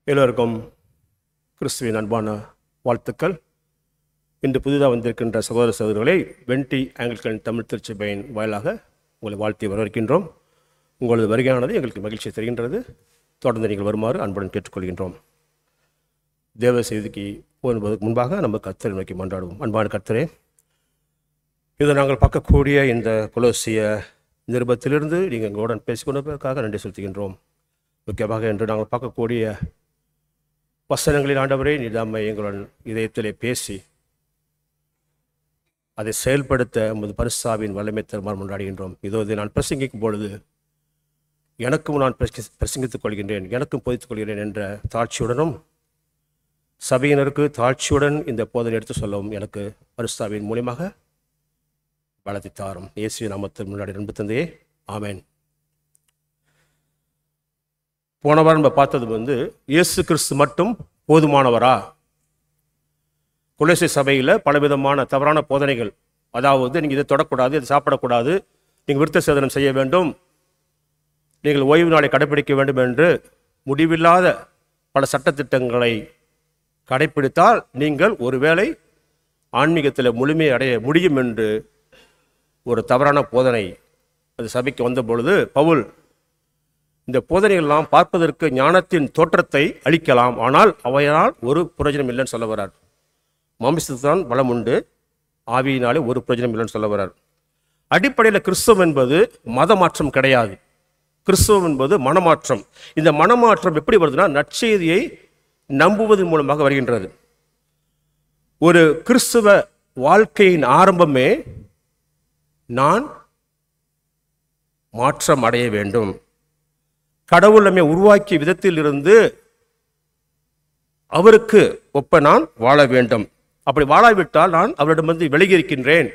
எல்லோருக்கும் கிறிஸ்துவின் அன்பான வாழ்த்துக்கள். இன்று புதிதாக வந்திருக்கின்ற சகோதர சகோதரர்களை வெண்டி ஆங்கிலிக்கன் தமிழ் திருச்சபையின் வாயிலாக உங்களை வாழ்த்தி வரவேற்கின்றோம். உங்களது வருகையானது எங்களுக்கு மகிழ்ச்சியை தருகின்றது. தொடர்ந்து நீங்கள் வருமாறு அன்புடன் கேட்டுக்கொள்கின்றோம். தேவ செய்திக்கு போகுவதற்கு முன்பாக நம்ம கர்த்தரை நோக்கி மன்றாடுவோம். அன்பான கர்த்தரே, இதை நாங்கள் பார்க்கக்கூடிய இந்த கொலோசிய நிருபத்திலிருந்து நீங்கள் எங்களுடன் பேசிக்கொண்டதற்காக நன்றி செலுத்துகின்றோம். முக்கியமாக இன்று நாங்கள் பார்க்கக்கூடிய வசனங்களில் ஆண்டவரே, நீதாமை எங்களுடன் இதயத்திலே பேசி அதை செயல்படுத்த உமது பரிசுத்தாவியின் வல்லமை தருமாறு கொண்டாடுகின்றோம். இதோ இதை நான் பிரசங்கிக்கும் பொழுது எனக்கும் நான் பிரசங்கித்துக் கொள்கின்றேன், எனக்கும் போதித்துக் கொள்கிறேன் என்ற தாழ்ச்சியுடனும் சபையினருக்கு தாழ்ச்சியுடன் இந்த போதனை எடுத்து சொல்லவும் எனக்கு பரிசுத்தாவின் மூலியமாக பலத்தை தாரும். இயேசுவின் நாமத்தில் முன்னாடி அன்பு தந்தையே, ஆமென். போன வாரம் நம்ம பார்த்தது இயேசு கிறிஸ்து மட்டும் போதுமானவரா? கொலோசை சபையில் பலவிதமான தவறான போதனைகள், அதாவது நீங்கள் இதை தொடக்கூடாது, இதை சாப்பிடக்கூடாது, நீங்கள் விருத்த சேதனம் செய்ய வேண்டும், நீங்கள் ஓய்வு நாளை கடைப்பிடிக்க வேண்டும் என்று முடிவில்லாத பல சட்டத்திட்டங்களை கடைப்பிடித்தால் நீங்கள் ஒருவேளை ஆன்மீகத்தில் முழுமையை அடைய முடியும் என்று ஒரு தவறான போதனை அது சபைக்கு வந்த பொழுது பவுல் இந்த போதனைகள்லாம் பார்ப்பதற்கு ஞானத்தின் தோற்றத்தை அளிக்கலாம், ஆனால் அவையால் ஒரு பிரயோஜனம் இல்லைன்னு சொல்ல வர்றார். மாமிசத்தான் பலம் உண்டு, ஆவியினாலே ஒரு பிரயோஜனம் இல்லைன்னு சொல்ல வர்றார். அடிப்படையில் கிறிஸ்தவம் என்பது மத மாற்றம் கிடையாது. கிறிஸ்தவம் என்பது மனமாற்றம். இந்த மனமாற்றம் எப்படி வருதுன்னா, நற்செய்தியை நம்புவதன் மூலமாக வருகின்றது. ஒரு கிறிஸ்தவ வாழ்க்கையின் ஆரம்பமே நான் மாற்றம் அடைய வேண்டும், கடவுள் நம்மை உருவாக்கிய விதத்தில் இருந்து அவருக்கு ஒப்ப நான் வாழ வேண்டும். அப்படி வாழாவிட்டால் நான் அவரிடமிருந்து விலகி இருக்கின்றேன்,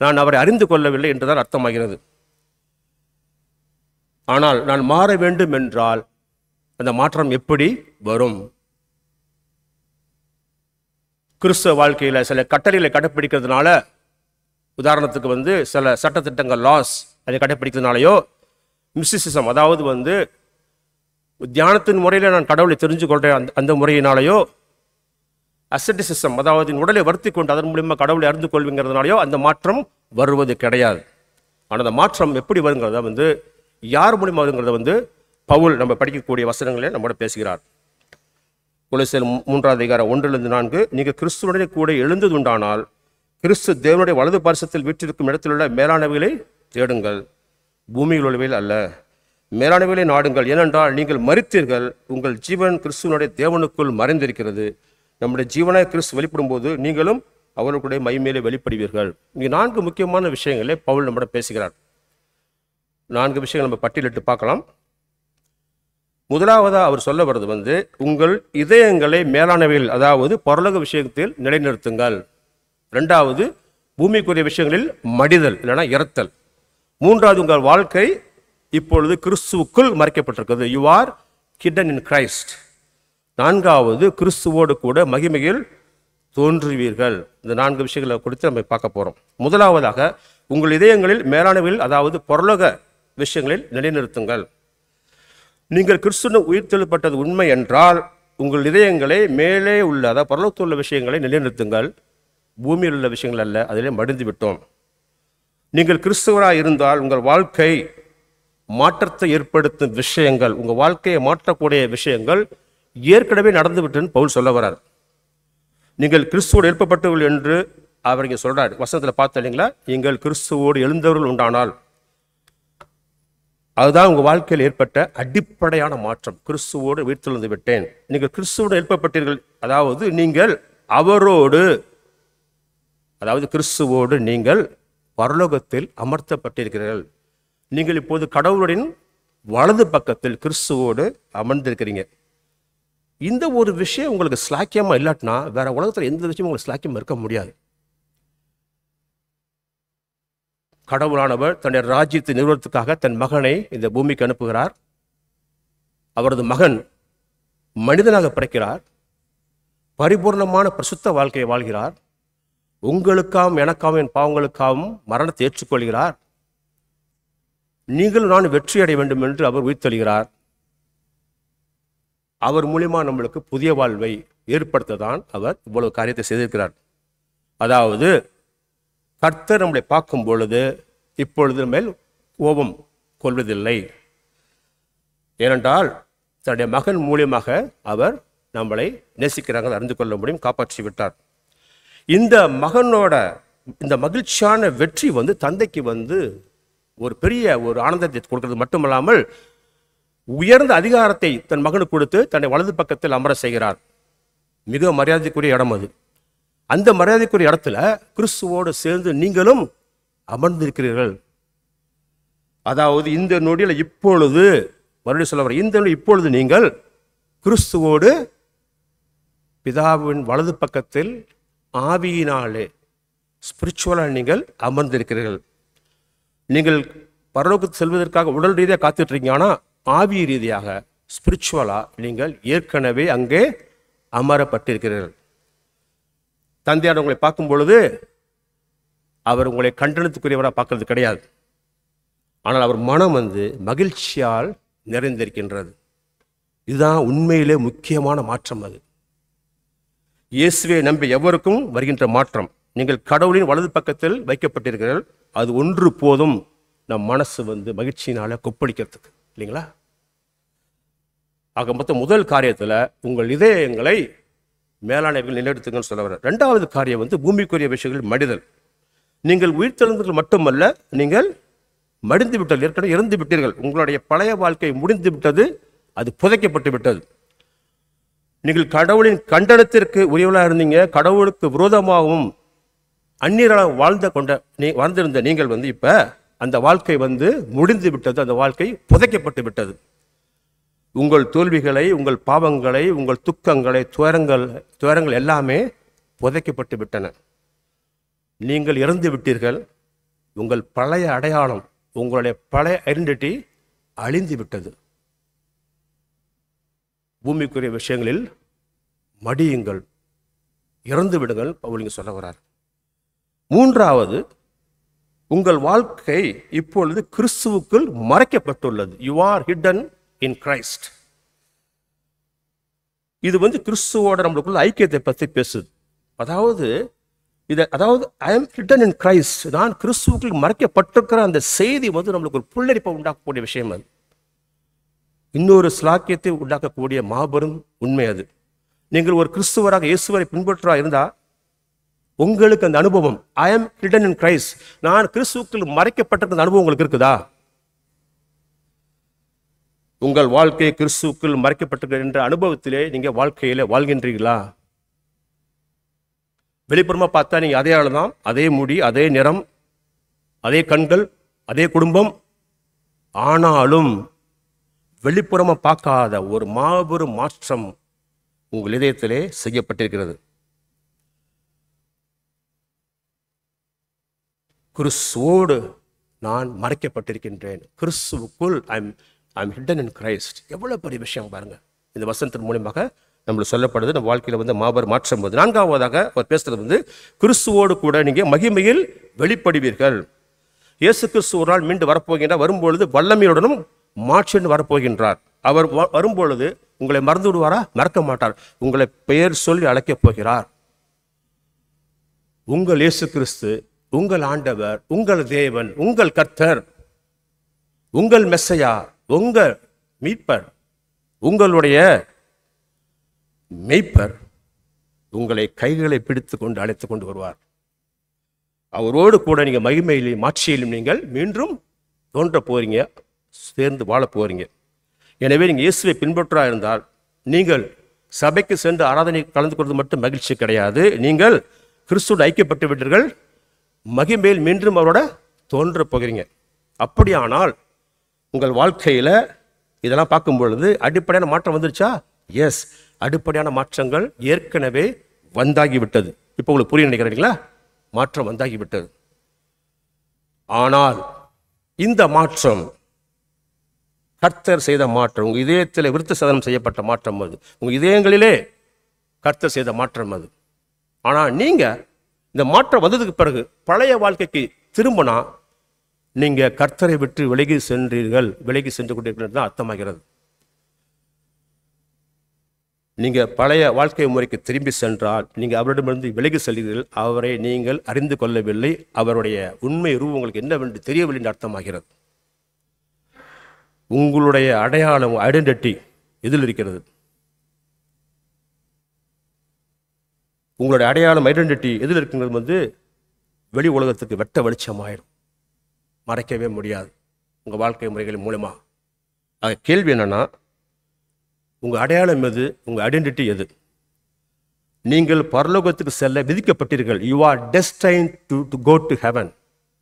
நான் அவரை அறிந்து கொள்ளவில்லை என்றுதான் அர்த்தமாகிறது. ஆனால் நான் மாற வேண்டும் என்றால் அந்த மாற்றம் எப்படி வரும்? கிறிஸ்தவ வாழ்க்கையில் சில கட்டளைகளை கடைப்பிடிக்கிறதுனால, உதாரணத்துக்கு சில சட்டத்திட்டங்கள் லாஸ் அதை கடைப்பிடிக்கிறதுனாலையோ, மிஸ்டிசிசம் அதாவது தியானத்தின் முறையில் நான் கடவுளை தெரிஞ்சு கொள்கிறேன் அந்த முறையினாலேயோ, அசெட்டிசிசம் அதாவது உடலை வருத்தி கொண்டு அதன் மூலியமாக கடவுளை அறிந்து கொள்வீங்கிறதுனாலையோ அந்த மாற்றம் வருவது கிடையாது. ஆனால் அந்த மாற்றம் எப்படி வருங்கிறத யார் மூலியமாக வருங்கிறத பவுல் நம்ம படிக்கக்கூடிய வசனங்களே நம்மளோட பேசுகிறார். கொலோசியர் 3:1-4, நீங்கள் கிறிஸ்துவனுடைய கூட எழுந்தது உண்டானால் கிறிஸ்து தேவனுடைய வலது பார்சத்தில் வீற்றிருக்கும் இடத்திலுள்ள மேலானவைகளை தேடுங்கள், பூமியில் உள்ளவையில் அல்ல, மேலானவைகளை நாடுங்கள். ஏனென்றால் நீங்கள் மரித்தீர்கள், உங்கள் ஜீவன் கிறிஸ்துவனுடைய தேவனுக்குள் மறைந்திருக்கிறது. நம்முடைய ஜீவனாய் கிறிஸ்து வெளிப்படும் போது நீங்களும் அவர்களுடைய மகிமையிலே வெளிப்படுவீர்கள். இங்கே 4 முக்கியமான விஷயங்களே பவுல் நம்மளோட பேசுகிறார். 4 விஷயங்கள் நம்ம பட்டியலிட்டு பார்க்கலாம். முதலாவதாக அவர் சொல்ல வருது உங்கள் இதயங்களை மேலானவையில் அதாவது பரலோக விஷயத்தில் நிலைநிறுத்துங்கள். 2வது பூமிக்குரிய விஷயங்களில் மடிதல் இல்லைனா இறத்தல். 3வது உங்கள் வாழ்க்கை இப்பொழுது கிறிஸ்துவுக்குள் மறைக்கப்பட்டிருக்கிறது, you are hidden in Christ. 4வது கிறிஸ்துவோடு கூட மகிமையில் தோன்றுவீர்கள். இந்த 4 விஷயங்களை குறித்து நம்ம பார்க்க போகிறோம். முதலாவதாக உங்கள் இதயங்களில் மேலானவையில் அதாவது பரலோக விஷயங்களில் நிலைநிறுத்துங்கள். நீங்கள் கிறிஸ்துவின் உயிர்த்தெழுப்பட்டது உண்மை என்றால் உங்கள் இதயங்களை மேலே உள்ள அதாவது பரலோகத்தில் உள்ள விஷயங்களை நிலைநிறுத்துங்கள், பூமியில் உள்ள விஷயங்கள் அல்ல, அதிலே மடிந்து விட்டோம். நீங்கள் கிறிஸ்துவராக இருந்தால் உங்கள் வாழ்க்கை மாற்றத்தை ஏற்படுத்தும் விஷயங்கள், உங்கள் வாழ்க்கையை மாற்றக்கூடிய விஷயங்கள் ஏற்கனவே நடந்துவிட்டுன்னு பவுல் சொல்ல வர்றார். நீங்கள் கிறிஸ்துவோடு எழுப்பப்பட்டவர்கள் என்று அவர் இங்கே சொல்றார். வசனத்தில் பார்த்தோம் இல்லைங்களா, நீங்கள் கிறிஸ்துவோடு எழுந்தவர்கள் உண்டானால் அதுதான் உங்கள் வாழ்க்கையில் ஏற்பட்ட அடிப்படையான மாற்றம். கிறிஸ்துவோடு உயிர்த்தெழுந்து விட்டேன், நீங்கள் கிறிஸ்துவோடு எழுப்பப்பட்டீர்கள், அதாவது நீங்கள் அவரோடு அதாவது கிறிஸ்துவோடு நீங்கள் பரலோகத்தில் அமர்த்தப்பட்டிருக்கிறீர்கள். நீங்கள் இப்போது கடவுளின் வலது பக்கத்தில் கிறிஸ்துவோடு அமர்ந்திருக்கிறீங்க. இந்த ஒரு விஷயம் உங்களுக்கு ஸ்லாக்கியமாக இல்லாட்டினா வேற உலகத்தில் எந்த விஷயமும் உங்களுக்கு ஸ்லாக்கியம் இருக்க முடியாது. கடவுளானவர் தன்னுடைய ராஜ்யத்தை நிறுவனத்துக்காக தன் மகனை இந்த பூமிக்கு அனுப்புகிறார். அவரது மகன் மனிதனாக பிறக்கிறார். பரிபூர்ணமான பிரசுத்த வாழ்க்கையை வாழ்கிறார். உங்களுக்காகவும் எனக்காகவும் என் பாவங்களுக்காகவும் மரணத்தை ஏற்றுக்கொள்கிறார். நீங்கள் நான் வெற்றி அடைய வேண்டும் என்று அவர் உயிர்த்தெழுகிறார். அவர் மூலியமா நம்மளுக்கு புதிய வாழ்வை ஏற்படுத்ததான் அவர் இவ்வளவு காரியத்தை செய்திருக்கிறார். அதாவது கர்த்தர் நம்மளை பார்க்கும் பொழுது இப்பொழுது மேல் கோபம் கொள்வதில்லை. ஏனென்றால் தன்னுடைய மகன் மூலியமாக அவர் நம்மளை நேசிக்கிறாங்க அறிந்து கொள்ள முடியும், காப்பாற்றி விட்டார். இந்த மகனோட இந்த மகிழ்ச்சியான வெற்றி தந்தைக்கு ஒரு பெரிய ஒரு ஆனந்தத்தை கொடுக்கிறது மட்டுமல்லாமல் உயர்ந்த அதிகாரத்தை தன் மகனுக்கு கொடுத்து தன்னை வலது பக்கத்தில் அமர செய்கிறார். மிக மரியாதைக்குரிய இடம் அது. அந்த மரியாதைக்குரிய இடத்துல கிறிஸ்துவோடு சேர்ந்து நீங்களும் அமர்ந்திருக்கிறீர்கள். அதாவது இந்த நொடியில் இப்பொழுது மறுபடியும் சொல்ல வர இந்த இப்பொழுது நீங்கள் கிறிஸ்துவோடு பிதாவின் வலது பக்கத்தில் ஆவியினாலே ஸ்பிரிச்சுவலாக நீங்கள் அமர்ந்திருக்கிறீர்கள். நீங்கள் பரலோகத்துக்கு செல்வதற்காக உடல் ரீதியாக காத்துட்டு இருக்கீங்க. ஆனால் ஆவி ரீதியாக ஸ்பிரிச்சுவலாக நீங்கள் ஏற்கனவே அங்கே அமரப்பட்டிருக்கிறீர்கள். தந்தையார் உங்களை பார்க்கும் பொழுது அவர் உங்களை கண்டனத்துக்குரியவராக பார்க்கறது கிடையாது. ஆனால் அவர் மனம் மகிழ்ச்சியால் நிறைந்திருக்கின்றது. இதுதான் உண்மையிலே முக்கியமான மாற்றம். அது இயேசுவை நம்பி எவருக்கும் வருகின்ற மாற்றம். நீங்கள் கடவுளின் வலது பக்கத்தில் வைக்கப்பட்டிருக்கிறீர்கள். அது ஒன்று போதும் நம் மனசு மகிழ்ச்சியினால கொப்பளிக்கிறதுக்கு, இல்லைங்களா? ஆக மொத்தம் முதல் காரியத்தில் உங்கள் இதயங்களை மேலானவர்கள் நிலைநிறுத்துங்கன்னு சொல்ல வர. ரெண்டாவது காரியம் பூமிக்குரிய விஷயங்கள் மடிதல். நீங்கள் உயிர்த்தெழுந்தவர்கள் மட்டுமல்ல, நீங்கள் மடிந்து விட்டீர்கள், ஏற்கனவே இறந்து விட்டீர்கள். உங்களுடைய பழைய வாழ்க்கை முடிந்து விட்டது, அது புதைக்கப்பட்டு விட்டது. நீங்கள் கடவுளின் கண்டனத்திற்கு உரியவர்களாக இருந்தீங்க. கடவுளுக்கு விரோதமாகவும் அந்நியராக வாழ்ந்திருந்த நீங்கள் இப்ப அந்த வாழ்க்கை முடிந்து விட்டது. அந்த வாழ்க்கை புதைக்கப்பட்டு விட்டது. உங்கள் தோல்விகளை, உங்கள் பாவங்களை, உங்கள் துக்கங்களை, துயரங்கள் எல்லாமே புதைக்கப்பட்டு விட்டன. நீங்கள் இறந்து விட்டீர்கள். உங்கள் பழைய அடையாளம், உங்களுடைய பழைய ஐடென்டிட்டி அழிந்து விட்டது. பூமிக்குரிய விஷயங்களில் மடியுங்கள், இறந்து விடுங்கள் பவுல் சொல்ல வரார். மூன்றாவது, உங்கள் வாழ்க்கை இப்பொழுது கிறிஸ்துவுக்குள் மறைக்கப்பட்டுள்ளது. You are hidden in Christ. இது கிறிஸ்துவோட நம்மளுக்குள்ள ஐக்கியத்தை பற்றி பேசுது. அதாவது I am hidden in Christ, நான் கிறிஸ்துவுக்குள் மறைக்கப்பட்டிருக்கிற அந்த செய்தி நம்மளுக்கு ஒரு புல்லரிப்பை உண்டாக்கக்கூடிய விஷயம். அது இன்னொரு ஸ்லாக்கியத்தை உண்டாக்கக்கூடிய மாபெரும் உண்மை. அது நீங்கள் ஒரு கிறிஸ்துவராக இயேசுவரை பின்பற்றா இருந்தா உங்களுக்கு அந்த அனுபவம், ஐ எம் ஹிடன் இன் கிரைஸ்ட், நான் கிறிஸ்துவுக்குள் மறைக்கப்பட்டிருக்கிற அனுபவம் உங்களுக்கு இருக்குதா? உங்கள் வாழ்க்கை கிறிஸ்துவுக்குள் மறைக்கப்பட்டிருக்கிற என்ற அனுபவத்திலே நீங்க வாழ்க்கையில வாழ்கின்றீர்களா? வெளிப்புறமா பார்த்தா நீங்க அதே ஆளுதான், அதே முடி, அதே நிறம், அதே கண்கள், அதே குடும்பம். ஆனாலும் வெளிப்புறமா பார்க்காத ஒரு மாபெரும் மாற்றம் உங்கள் இதயத்திலே செய்யப்பட்டிருக்கிறது. கிறிஸ்துவோடு நான் மறைக்கப்பட்டிருக்கின்றேன். கிறிஸ்துவுக்குள் ஐம் ஹிடன் இன் கிரைஸ்ட். எவ்வளவு பெரிய விஷயம் பாருங்க. இந்த வசனத்தின் மூலமாக நம்மளுக்கு சொல்லப்படுது. நம்ம வாழ்க்கையில மாபெரும் மாற்றம் வருது. நான்காவதாக அவர் பேசுறது கிறிஸ்துவோடு கூட நீங்க மகிமையில் வெளிப்படுவீர்கள். இயேசு கிறிஸ்து ஒரு நாள் மீண்டு வரப்போகின்றார். வரும்பொழுது வல்லமையுடனும் மாற்றன்னு வரப்போகின்றார். அவர் வரும்பொழுது உங்களை மறந்து விடுவாரா? மறக்க மாட்டார். உங்களை பெயர் சொல்லி அழைக்கப் போகிறார். உங்கள் இயேசு கிறிஸ்து, உங்கள் ஆண்டவர், உங்கள் தேவன், உங்கள் கர்த்தர், உங்கள் மெஸ்ஸையா, உங்கள் மீட்பர், உங்களுடைய மெய்ப்பர் உங்களை கைகளை பிடித்து கொண்டு அழைத்து கொண்டு வருவார். அவரோடு கூட நீங்க மகிமையிலும் மாட்சியிலும் நீங்கள் மீண்டும் தோன்ற போறீங்க, சேர்ந்து வாழ போறீங்க. எனவே நீங்கள் இயேசுவை பின்பற்றா இருந்தால் நீங்கள் சபைக்கு சென்று ஆராதனை கலந்து கொள்வது மட்டும் மகிழ்ச்சி கிடையாது. நீங்கள் கிறிஸ்துவோடு ஐக்கியப்பட்டு விட்டீர்கள். மகிமையில் மீண்டும் அவரோட தோன்ற போகிறீங்க. அப்படியானால் உங்கள் வாழ்க்கையில் இதெல்லாம் பார்க்கும் பொழுது அடிப்படையான மாற்றம் வந்துருச்சா? எஸ், அடிப்படையான மாற்றங்கள் ஏற்கனவே வந்தாகிவிட்டது. இப்போ உங்களுக்கு புரிய நினைக்கிறீங்களா? மாற்றம் வந்தாகிவிட்டது. ஆனால் இந்த மாற்றம் கர்த்தர் செய்த மாற்றம், உங்கள் இதயத்தில் விருத்த சேதனம் செய்யப்பட்ட மாற்றம் அது. உங்கள் இதயங்களிலே கர்த்தர் செய்த மாற்றம் அது. ஆனால் நீங்கள் இந்த மாற்றம் வந்ததுக்கு பிறகு பழைய வாழ்க்கைக்கு திரும்பினா நீங்கள் கர்த்தரை விட்டு விலகி சென்றீர்கள், விலகி சென்று கொண்டிருக்கிறது தான் அர்த்தமாகிறது. நீங்கள் பழைய வாழ்க்கை முறைக்கு திரும்பி சென்றால் நீங்கள் அவரிடமிருந்து விலகி செல்கிறீர்கள். அவரை நீங்கள் அறிந்து கொள்ளவில்லை, அவருடைய உண்மை உருவம் உங்களுக்கு என்னவென்று தெரியவில்லை என்று அர்த்தமாகிறது. உங்களுடைய அடையாளம், ஐடென்டிட்டி எதில் இருக்கிறது? உங்களுடைய அடையாளம், ஐடென்டிட்டி எதில் இருக்குங்கிறது வெளி உலகத்துக்கு வெட்ட வெளிச்சமாயிடும், மறைக்கவே முடியாது உங்கள் வாழ்க்கை முறைகள் மூலமாக. அது கேள்வி என்னன்னா, உங்கள் அடையாளம் எது? உங்கள் ஐடென்டிட்டி எது? நீங்கள் பரலோகத்துக்கு செல்ல விதிக்கப்பட்டீர்கள். You are destined to go to heaven.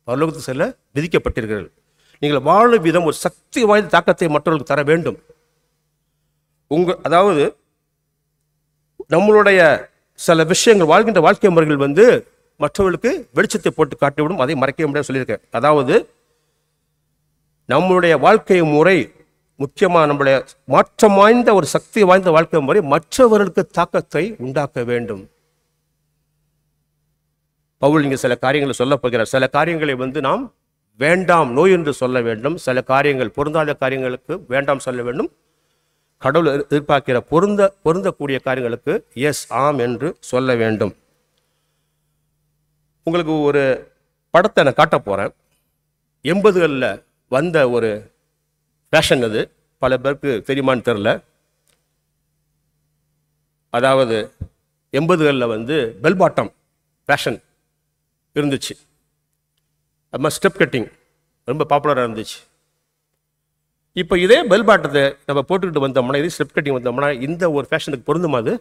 பரலோகத்துக்கு செல்ல விதிக்கப்பட்டீர்கள். நீங்கள் வாழும் விதம் ஒரு சக்தி வாய்ந்த தாக்கத்தை மற்றவர்களுக்கு தர வேண்டும். அதாவது நம்மளுடைய சில விஷயங்கள், வாழ்கின்ற வாழ்க்கை முறைகள் மற்றவர்களுக்கு வெளிச்சத்தை போட்டு காட்டிவிடும், அதை மறைக்க முடியாது சொல்லியிருக்கேன். அதாவது நம்மளுடைய வாழ்க்கை முறை முக்கியமாக நம்மளுடைய மாற்றம் வாய்ந்த ஒரு சக்தி வாய்ந்த வாழ்க்கை முறை மற்றவர்களுக்கு தாக்கத்தை உண்டாக்க வேண்டும். பவுல் இங்கே சில காரியங்களை சொல்ல போகிறார். சில காரியங்களை நாம் வேண்டாம், நோய் என்று சொல்ல வேண்டும். சில காரியங்கள், பொருந்தாத காரியங்களுக்கு வேண்டாம் சொல்ல வேண்டும். கடவுள் எதிர்பார்க்கிற பொருந்தக்கூடிய காரியங்களுக்கு எஸ், ஆம் என்று சொல்ல வேண்டும். உங்களுக்கு ஒரு படத்தை நான் காட்ட போகிறேன். 80களில் வந்த ஒரு ஃபேஷன் அது. பல பேருக்கு தெரியுமான்னு தெரில. அதாவது 80களில் பெல் பாட்டம் ஃபேஷன் இருந்துச்சு. அது மாதிரி ஸ்டெப் கட்டிங் ரொம்ப பாப்புலராக இருந்துச்சு. இப்போ இதே பெல் பாட்டத்தை நம்ம போட்டுக்கிட்டு வந்தோம்னா, இதே ஸ்டெப் கட்டிங் வந்தோம்னா இந்த ஒரு ஃபேஷனுக்கு பொருந்துமா? அது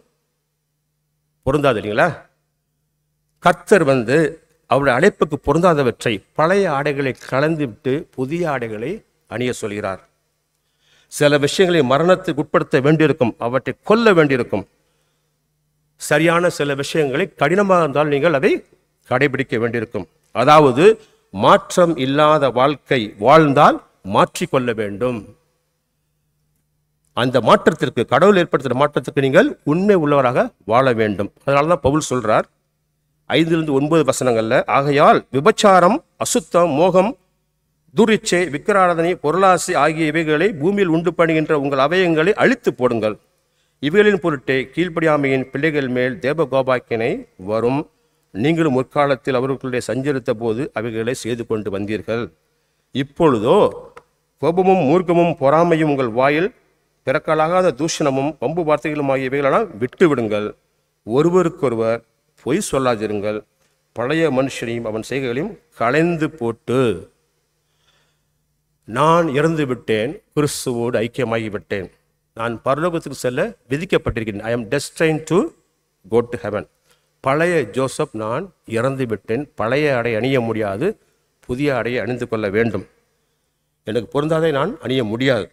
பொருந்தாது இல்லைங்களா? கர்த்தர் அவருடைய அழைப்புக்கு பொருந்தாதவற்றை, பழைய ஆடைகளை கலந்து விட்டு புதிய ஆடைகளை அணிய சொல்கிறார். சில விஷயங்களை மரணத்துக்கு உட்படுத்த வேண்டியிருக்கும், அவற்றை கொல்ல வேண்டியிருக்கும். சரியான சில விஷயங்களை கடினமாக இருந்தால் நீங்கள் அதை கடைபிடிக்க வேண்டியிருக்கும். அதாவது மாற்றம் இல்லாத வாழ்க்கை வாழ்ந்தால் மாற்றிக்கொள்ள வேண்டும். அந்த மாற்றத்திற்கு, கடவுள் ஏற்படுத்துகிற மாற்றத்திற்கு நீங்கள் உண்மை உள்ளவராக வாழ வேண்டும். அதனால தான் பவுல் சொல்றார் 5-9 வசனங்கள்ல, ஆகையால் விபச்சாரம், அசுத்தம், மோகம், துரிச்சை, விக்கிராராதனை, பொருளாசை ஆகிய இவைகளை பூமியில் உண்டு பண்ணுகின்ற உங்கள் அவயங்களை அழித்து போடுங்கள். இவைகளின் பொருட்டே கீழ்ப்படியாமையின் பிள்ளைகள் மேல் தேவ கோபாக்கினை வரும். நீங்களும் முற்காலத்தில் அவர்களுடைய சஞ்சரித்த போது அவைகளை செய்து கொண்டு வந்தீர்கள். இப்பொழுதோ கோபமும் மூர்க்கமும் பொறாமையும் உங்கள் வாயில் பிறக்கலாகாத தூஷணமும் வம்பு வார்த்தைகளும் ஆகிய இவைகளெல்லாம் விட்டு விடுங்கள். ஒருவருக்கொருவர் பொய் சொல்லாதிருங்கள். பழைய மனுஷனையும் அவன் செய்கைகளையும் களைந்து போட்டு, நான் இறந்து விட்டேன், கிறிஸ்துவோடு ஐக்கியமாகிவிட்டேன், நான் பரலோகத்துக்கு செல்ல விதிக்கப்பட்டிருக்கிறேன். I am destined to go to heaven. பழைய ஜோசப் நான் இறந்து விட்டேன், பழைய ஆடை அணிய முடியாது, புதிய ஆடையை அணிந்து கொள்ள வேண்டும். எனக்கு பொருந்தாதை நான் அணிய முடியாது.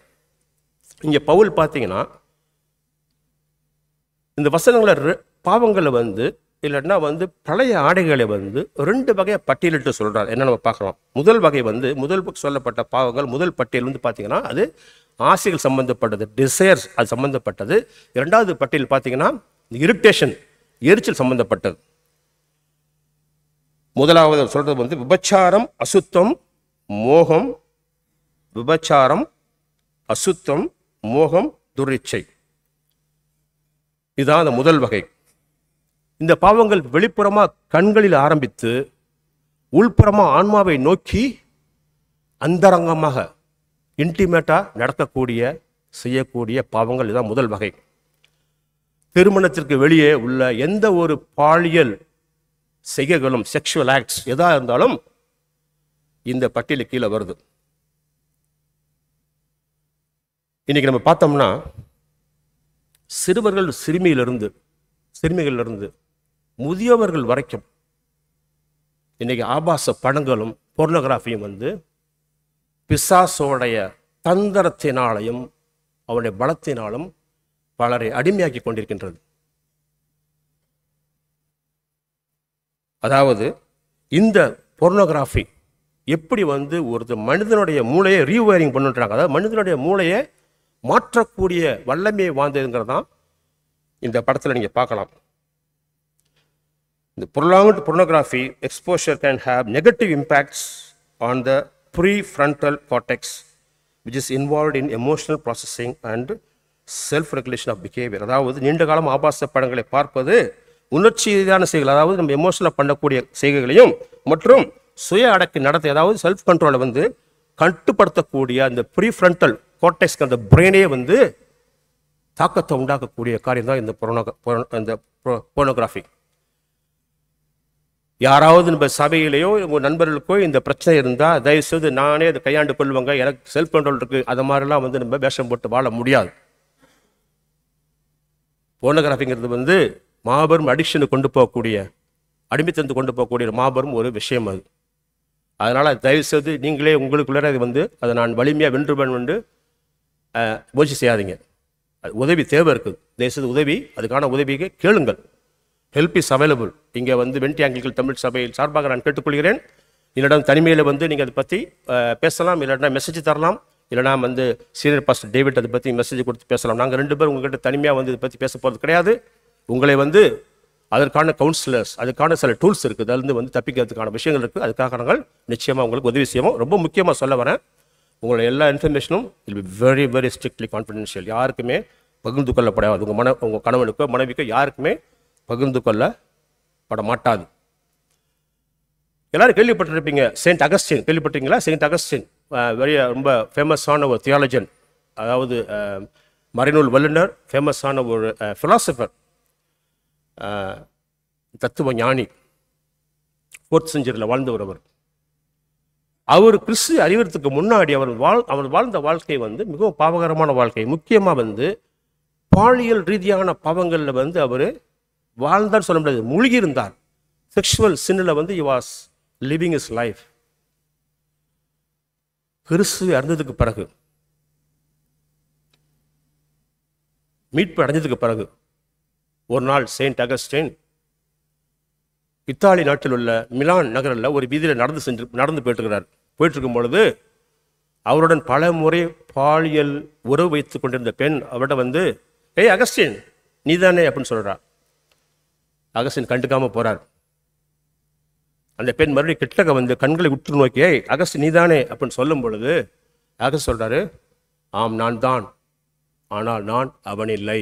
இங்கே பவுல் பார்த்தீங்கன்னா இந்த வசனங்களை பாவங்களை இல்லைன்னா பழைய ஆடைகளை 2 வகையை பட்டியலிட்டு சொல்கிறார். என்ன நம்ம பார்க்கலாம். முதல் வகை முதல் சொல்லப்பட்ட பாவங்கள், முதல் பட்டியல் பார்த்தீங்கன்னா அது ஆசைகள் சம்பந்தப்பட்டது, டிசையர்ஸ் அது சம்பந்தப்பட்டது. 2வது பட்டியல் பார்த்தீங்கன்னா இரிட்டேஷன், எரிச்சல் சம்பந்தப்பட்டது. முதலாவது சொல்றது விபச்சாரம், அசுத்தம், மோகம். விபச்சாரம், அசுத்தம், மோகம், துரிச்சை. இதுதான் அந்த முதல் வகை. இந்த பாவங்கள் வெளிப்புறமா கண்களில் ஆரம்பித்து உள்புறமா ஆன்மாவை நோக்கி அந்தரங்கமாக இன்டிமேட்டா நடக்கக்கூடிய, செய்யக்கூடிய பாவங்கள். இதுதான் முதல் வகை. திருமணத்திற்கு வெளியே உள்ள எந்த ஒரு பாலியல் செய்கைகளும், செக்ஷுவல் ஆக்ட்ஸ் எதா இருந்தாலும் இந்த பட்டியலுக்கு கீழே வருது. இன்னைக்கு நம்ம பார்த்தோம்னா சிறுவர்கள், சிறுமிகளிலிருந்து முதியவர்கள் வரைக்கும் இன்னைக்கு ஆபாச படங்களும் போர்னோகிராஃபியும் பிசாசோடைய தந்திரத்தினாலையும் அவனுடைய பலத்தினாலும் பலரை அடிமையாக்கி கொண்டிருக்கின்றது. அதாவது இந்த போர்னோகிராஃபி எப்படி ஒரு மனிதனுடைய மூளையை ரீவயரிங் பண்ணுறாங்க, அதாவது மனிதனுடைய மூளையை மாற்றக்கூடிய வல்லமையை வாழ்ந்ததுங்கிறது தான் இந்த படத்தில் நீங்கள் பார்க்கலாம். The prolonged pornography exposure can have negative impacts on the prefrontal cortex, which is involved in emotional processing and self-regulation of behavior. அதாவது நீண்ட காலம் ஆபாச படங்களை பார்ப்பது உணர்ச்சி ரீதியான செய்கைகள், அதாவது நம்ம எமோஷனலாக பண்ணக்கூடிய செய்கைகளையும் மற்றும் சுய அடக்கி நடத்தை, அதாவது செல்ஃப் கண்ட்ரோலை கட்டுப்படுத்தக்கூடிய அந்த ப்ரீஃப்ரண்டல் கோர்டெக்ஸ்க்கு அந்த பிரெயினே தாக்கத்தை உண்டாக்கக்கூடிய காரியம் தான் இந்த போர்னோகிராஃபி. யாராவது நம்ம சபையிலேயோ உங்கள் நண்பர்களுக்கோ இந்த பிரச்சனை இருந்தால் தயவுசெய்து நானே அதை கையாண்டு கொள்வாங்க, எனக்கு செல்ஃப் கண்ட்ரோல் இருக்குது, அது மாதிரிலாம் நம்ம வேஷம் போட்டு வாழ முடியாது. போர்னோகிராஃபிங்கிறது மாபெரும் அடிக்ஷனுக்கு கொண்டு போகக்கூடிய, அடிமைத்தந்து கொண்டு போகக்கூடிய மாபெரும் ஒரு விஷயம் அது. அதனால் தயவுசெய்து நீங்களே உங்களுக்குள்ளே அதை நான் வலிமையாக வென்றுவேன் முயற்சி செய்யாதீங்க. உதவி தேவை இருக்குது, தயவுசெய்து உதவி, அதுக்கான உதவியை கேளுங்கள். Help is available. இங்கே வெண்டி ஆங்கிலிக்கன் தமிழ் சபையில் சார்பாக நான் கேட்டுக்கொள்கிறேன். என்னிடம் தனிமையில் நீங்கள் அதை பற்றி பேசலாம், இல்லைனா மெசேஜ் தரலாம், இல்லைனா சீனியர் பாஸ்டர் டேவிட் அதை பற்றி மெசேஜ் கொடுத்து பேசலாம். நாங்கள் 2 பேர் உங்கள்கிட்ட தனிமையாக இதை பற்றி பேச போகிறது கிடையாது. உங்களை அதற்கான கவுன்சிலர்ஸ், அதுக்கான சில டூல்ஸ் இருக்குது, அதிலிருந்து தப்பிக்கிறதுக்கான விஷயங்கள் இருக்குது. அதுக்காக நாங்கள் நிச்சயமாக உங்களுக்கு உதவி செய்வோம். ரொம்ப முக்கியமாக சொல்ல வரேன், உங்களோட எல்லா இன்ஃபர்மேஷனும் will be very very strictly confidential. யாருக்குமே பகிர்ந்து கொள்ளப்படாது. உங்கள் கணவனுக்கோ மனைவிக்கோ யாருக்குமே பகிர்ந்து கொள்ளப்பட மாட்டாது. எல்லாரும் கேள்விப்பட்டிருப்பீங்க, செயின்ட் அகஸ்டின் கேள்விப்பட்டிருக்கீங்களா? செயின்ட் அகஸ்டின் ரொம்ப ஃபேமஸான ஒரு தியாலஜன், அதாவது மறைநூல் வல்லுனர், ஃபேமஸான ஒரு ஃபிலாசபர், தத்துவ ஞானி, 4th செஞ்சுரியில் வாழ்ந்தவர். அவர் கிறிஸ்து அறிவதற்கு முன்னாடி அவர் வாழ்ந்த வாழ்க்கை மிகவும் பாவகரமான வாழ்க்கை. முக்கியமாக பாலியல் ரீதியான பாவங்களில் அவர் வாழ்ந்தார் சொல்ல முடியாது, மூழ்கி இருந்தார். செக்ஷுவல் சின்னில் he was living his life. கிறிஸ்து அறிந்ததுக்கு பிறகு, மீட்பு அடைஞ்சதுக்கு பிறகு, ஒரு நாள் செயின்ட் அகஸ்டின் இத்தாலி நாட்டில் உள்ள மிலான் நகரில் ஒரு வீதியில் நடந்து போயிட்டு இருக்கும் பொழுது அவருடன் பல முறை பாலியல் உறவு வைத்து கொண்டிருந்த பெண் அவர்கிட்ட ஏய் அகஸ்டின் நீதானே அப்படின்னு சொல்றா. அகஸ்டின் கண்டுக்காம போறார். அந்த பெண் மறுபடியும் கிட்டக்க கண்களை உற்று நோக்கி ஏய் அகஸ்டின் நீதானே அப்படின்னு சொல்லும் பொழுது அகஸ்டின் சொல்றாரு, ஆம் நான் தான், ஆனால் நான் அவன் இல்லை.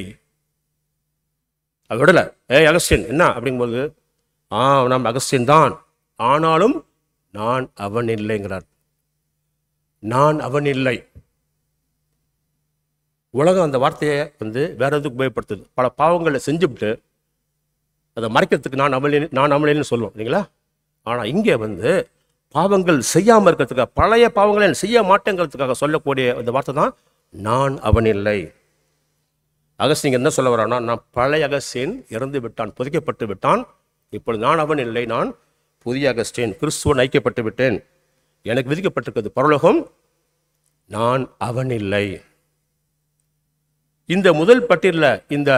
விடல. ஏய் அகஸ்டின் என்ன அப்படிங்கும்போது, நாம் அகஸ்டின் தான், ஆனாலும் நான் அவன் இல்லைங்கிறார். நான் அவன் இல்லை. உலகம் அந்த வார்த்தையை வேற எதுக்கு உபயோகப்படுத்துது. பல பாவங்களை செஞ்சுவிட்டு அதை மறைக்கிறதுக்கு நான் அவனேன்னு சொல்லுவோம் இல்லைங்களா? ஆனால் இங்கே பாவங்கள் செய்யாமல் இருக்கிறதுக்காக, பழைய பாவங்களை செய்ய மாட்டேங்கிறதுக்காக சொல்லக்கூடிய அந்த வார்த்தை தான் நான் அவன் இல்லை. அகஸ்டின் என்ன சொல்ல வரானா, நான் பழைய அகஸ்டின் இறந்து விட்டான், புதைக்கப்பட்டு விட்டான், இப்பொழுது நான் அவன் இல்லை, நான் புதிய அகஸ்டின், கிறிஸ்துவன் ஐக்கியப்பட்டு விட்டேன், எனக்கு விதிக்கப்பட்டிருக்கிறது பரலோகம், நான் அவன் இல்லை. இந்த முதல் பட்டியலில் இந்த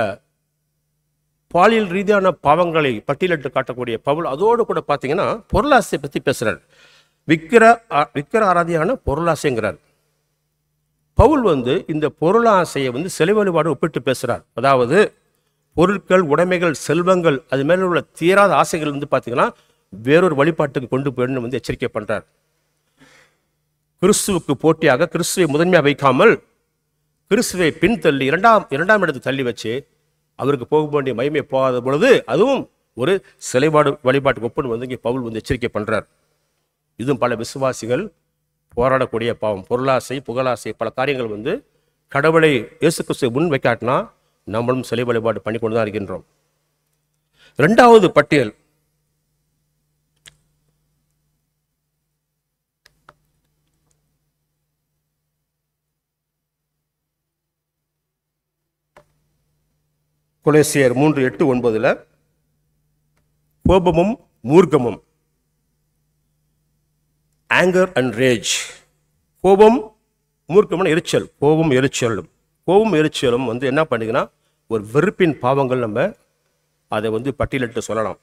பாலியல் ரீதியான பாவங்களை பட்டியலிட்டு காட்டக்கூடிய பவுல் அதோடு கூட பார்த்தீங்கன்னா பொருளாசையை பற்றி பேசுகிறார். விக்கிர ஆராதியான பொருளாசைங்கிறார். பவுல் இந்த பொருளாசையை சிலை வழிபாடு ஒப்பிட்டு பேசுகிறார். அதாவது பொருட்கள், உடைமைகள், செல்வங்கள், அது மேலே உள்ள தீராத ஆசைகள் பார்த்தீங்கன்னா வேறொரு வழிபாட்டுக்கு கொண்டு போயிடணும் எச்சரிக்கை பண்ணுறார். கிறிஸ்துவுக்கு போட்டியாக கிறிஸ்துவை முதன்மையாக வைக்காமல் கிறிஸ்துவை பின்தள்ளி இரண்டாம் இடத்துக்கு தள்ளி வச்சு அவருக்கு போக வேண்டிய மகிமை போகாத பொழுது அதுவும் ஒரு சிலைபாடு வழிபாட்டுக்கு ஒப்புன்னு இங்கே பவுல் எச்சரிக்கை பண்ணுறார். இதுவும் பல விசுவாசிகள் போராடக்கூடிய பாவம். பொருளாசை, புகழாசை, பல காரியங்கள் கடவுளை இயேசு கிறிஸ்துவை முன் வைக்காட்டினா நம்மளும் சிலை வழிபாடு பண்ணி கொண்டு தான் இருக்கின்றோம். 2வது பட்டியல் கொலோசியர் 3:8-9 கோபமும் மூர்க்கமும், ஆங்கர் அண்ட் ரேஜ். கோபம், மூர்க்கமான எரிச்சல், கோபம் எரிச்சலும் என்ன பண்ணுங்கன்னா ஒரு வெறுப்பின் பாவங்கள் நம்ம அதை பட்டியலிட்டு சொல்லலாம்.